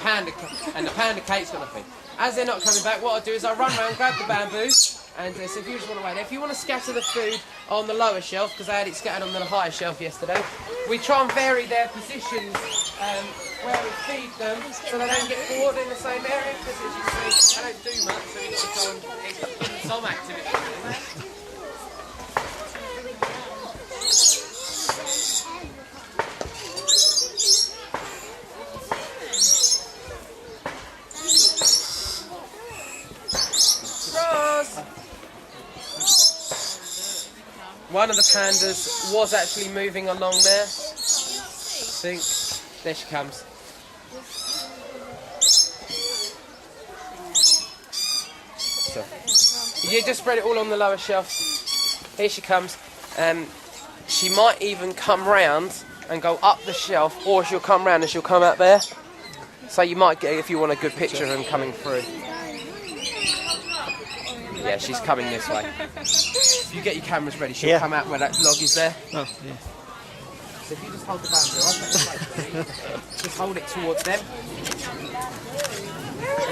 panda cake's got nothing. As they're not coming back, what I'll do is I'll run around, grab the bamboo, and so if you just want to wait, if you want to scatter the food on the lower shelf, because I had it scattered on the higher shelf yesterday, we try and vary their positions where we feed them so they don't get bored in the same area, because as you can see, they don't do much, so we've got to try and give them some activity. One of the pandas was actually moving along there. I think. There she comes. So, you just spread it all on the lower shelf. Here she comes. She might even come round and go up the shelf, or she'll come round and she'll come out there. So you might get, if you want a good picture of them coming through. Yeah, she's coming this way. If you get your cameras ready, she'll come out where that log is there. Oh, yeah. So if you just hold the bamboo, I'll take the plate, just hold it towards them.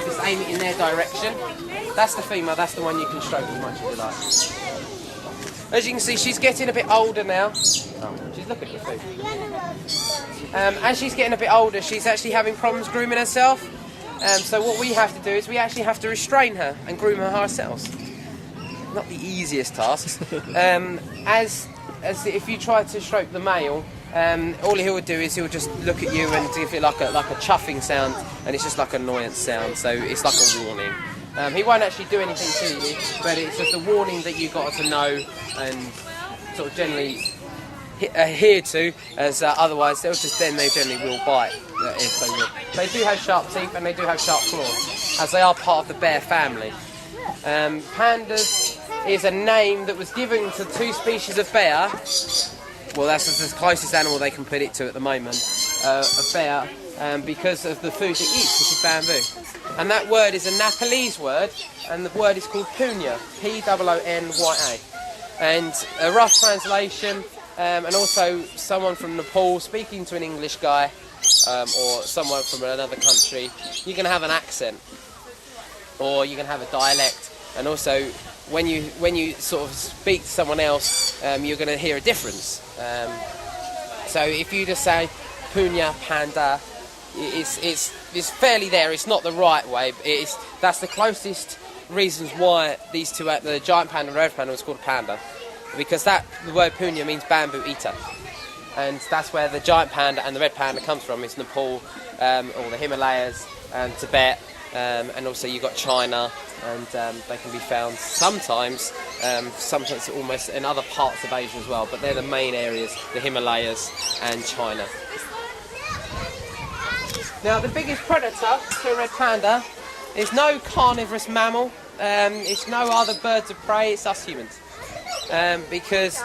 Just aim it in their direction. That's the female, that's the one you can stroke as much as you like. As you can see, she's getting a bit older now. Oh, she's looking at the food. As she's getting a bit older, she's actually having problems grooming herself. So what we have to do is we actually have to restrain her and groom her ourselves. Not the easiest task. As if you try to stroke the male, all he would do is he'll just look at you and give it like a chuffing sound, and it's just like an annoyance sound. So it's like a warning. He won't actually do anything to you, but it's just a warning that you've got to know and sort of generally adhere to, as otherwise they generally will bite if they will. They do have sharp teeth and they do have sharp claws, as they are part of the bear family. Pandas is a name that was given to two species of bear. Well, that's the closest animal they can put it to at the moment, a bear, because of the food it eats, which is bamboo. And that word is a Nepalese word, and the word is called punya, P-O-O-N-Y-A. And a rough translation, and also someone from Nepal speaking to an English guy, or someone from another country, you're going to have an accent, or you're going to have a dialect. And also, when you sort of speak to someone else, you're going to hear a difference. So if you just say punya, panda, it's fairly there. It's not the right way. That's the closest reasons why these two, the giant panda and the red panda, was called a panda, because the word punya means bamboo eater, and that's where the giant panda and the red panda comes from. It's Nepal, or the Himalayas, and Tibet. And also you've got China, and they can be found sometimes almost in other parts of Asia as well, but they're the main areas, the Himalayas and China. Now the biggest predator to a red panda is no carnivorous mammal, it's no other birds of prey, it's us humans. Because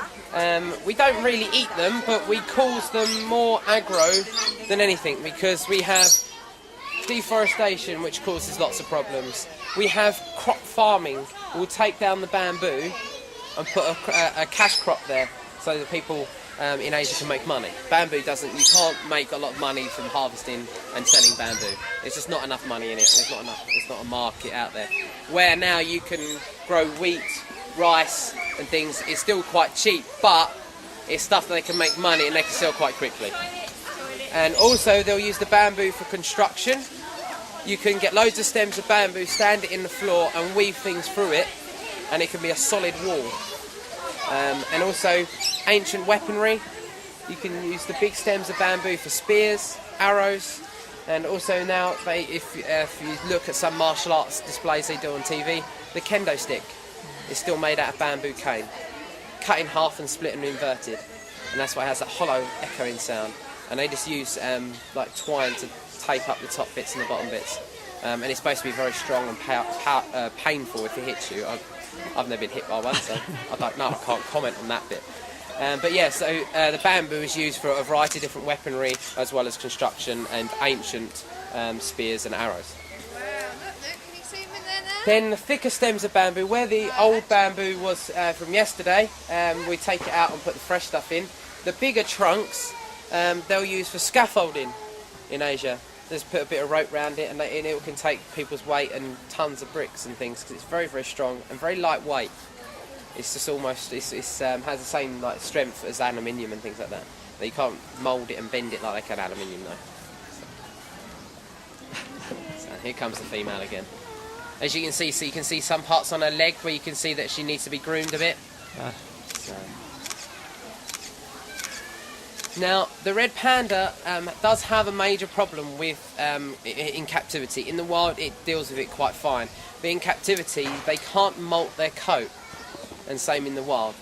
we don't really eat them, but we cause them more aggro than anything, because we have deforestation, which causes lots of problems. We have crop farming. We'll take down the bamboo and put a cash crop there so that people in Asia can make money. Bamboo you can't make a lot of money from harvesting and selling bamboo. There's just not enough money in it. There's not a market out there. Where now you can grow wheat, rice and things, it's still quite cheap, but it's stuff that they can make money and they can sell quite quickly. And also they'll use the bamboo for construction. You can get loads of stems of bamboo, stand it in the floor and weave things through it, and it can be a solid wall. And also ancient weaponry. You can use the big stems of bamboo for spears, arrows, and also now if you look at some martial arts displays they do on TV, the kendo stick is still made out of bamboo cane, cut in half and split and inverted, and that's why it has that hollow echoing sound. And they just use like twine to tape up the top bits and the bottom bits, and it's supposed to be very strong and painful if it hits you. I've never been hit by one, so I don't know, I can't comment on that bit. But yeah, so the bamboo is used for a variety of different weaponry, as well as construction and ancient spears and arrows. Wow, look, can you zoom in there now? Then the thicker stems of bamboo, where the old bamboo was from yesterday, we take it out and put the fresh stuff in. The bigger trunks they'll use for scaffolding in Asia. Just put a bit of rope around it, and it can take people's weight and tons of bricks and things, because it's very, very strong and very lightweight. It's just almost, has the same like strength as aluminium and things like that. But you can't mould it and bend it like they can aluminium though. So here comes the female again. As you can see, you can see some parts on her leg where you can see that she needs to be groomed a bit. So. Now, the red panda does have a major problem with in captivity. In the wild, it deals with it quite fine. But in captivity, they can't molt their coat, and same in the wild.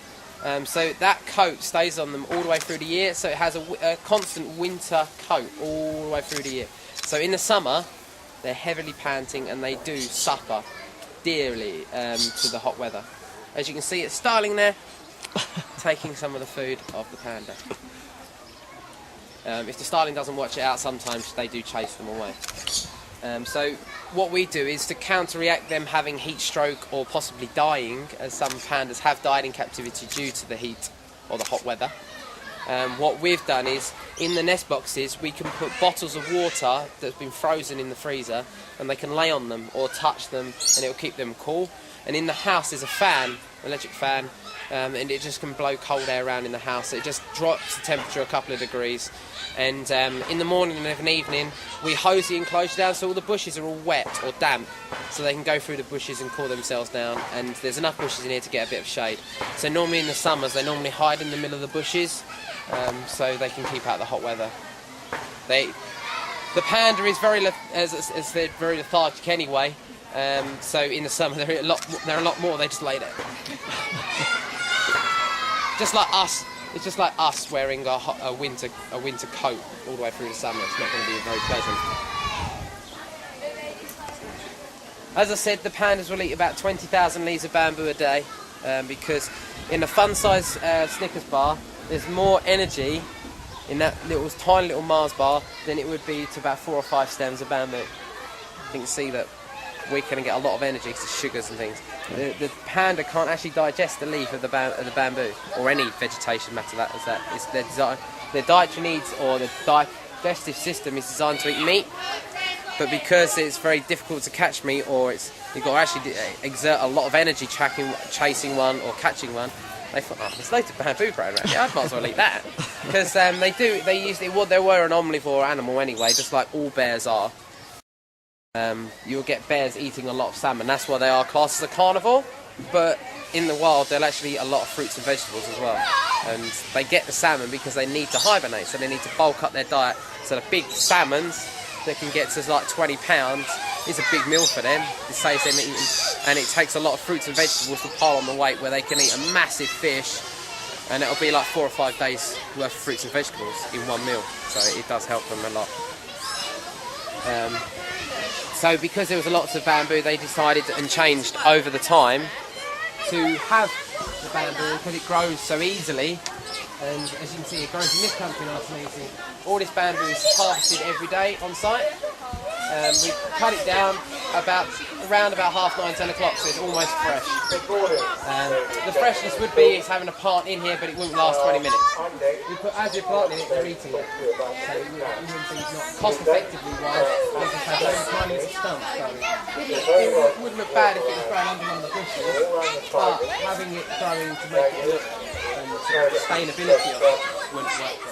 So that coat stays on them all the way through the year, so it has a constant winter coat all the way through the year. So in the summer, they're heavily panting, and they do suffer dearly to the hot weather. As you can see, it's Starling there, taking some of the food of the panda. If the starling doesn't watch it out, sometimes they do chase them away. So what we do is to counteract them having heat stroke or possibly dying, as some pandas have died in captivity due to the heat or the hot weather. What we've done is, in the nest boxes, we can put bottles of water that's been frozen in the freezer, and they can lay on them or touch them, and it'll keep them cool. And in the house there's a fan, electric fan, and it just can blow cold air around in the house. It just drops the temperature a couple of degrees. And in the morning and in the evening, we hose the enclosure down so all the bushes are all wet or damp, so they can go through the bushes and cool themselves down. And there's enough bushes in here to get a bit of shade. So normally in the summers, they normally hide in the middle of the bushes, so they can keep out the hot weather. The panda is as they're very lethargic anyway. So in the summer, they're a lot more. They just lay there. Just like us. It's just like us wearing a winter coat all the way through the summer. It's not going to be very pleasant. As I said, the pandas will eat about 20,000 leaves of bamboo a day, because in a fun-size Snickers bar, there's more energy in that tiny little Mars bar than it would be to about 4 or 5 stems of bamboo. You can see that we're going to get a lot of energy to sugars and things. The panda can't actually digest the leaf of the bamboo, or any vegetation matter that. It's their dietary needs, or the digestive system is designed to eat meat, but because it's very difficult to catch meat, or you've got to actually exert a lot of energy chasing one or catching one, they thought, oh, there's loads of bamboo growing around here, I might as well eat that. Because they were an omnivore animal anyway, just like all bears are. You'll get bears eating a lot of salmon. That's why they are classed as a carnivore. But in the wild, they'll actually eat a lot of fruits and vegetables as well. And they get the salmon because they need to hibernate, so they need to bulk up their diet. So the big salmons that can get to like 20 pounds is a big meal for them. It saves them eating, and it takes a lot of fruits and vegetables to pile on the weight, where they can eat a massive fish, and it'll be like 4 or 5 days worth of fruits and vegetables in one meal. So it does help them a lot. So because there was lots of bamboo, they decided and changed over the time to have the bamboo, because it grows so easily. And as you can see, it grows in this country nice and easy. All this bamboo is harvested every day on site. We cut it down around about 9:30, 10 o'clock, so it's almost fresh. The freshness would be it's having a plant in here, but it wouldn't last 20 minutes. As you're planting it, they're eating it. So you wouldn't think, not cost effectively wise, they just have those tiny little stumps going. It wouldn't look bad if it was growing under one of the bushes, but having it growing to make it look, and sustainability of it wouldn't work.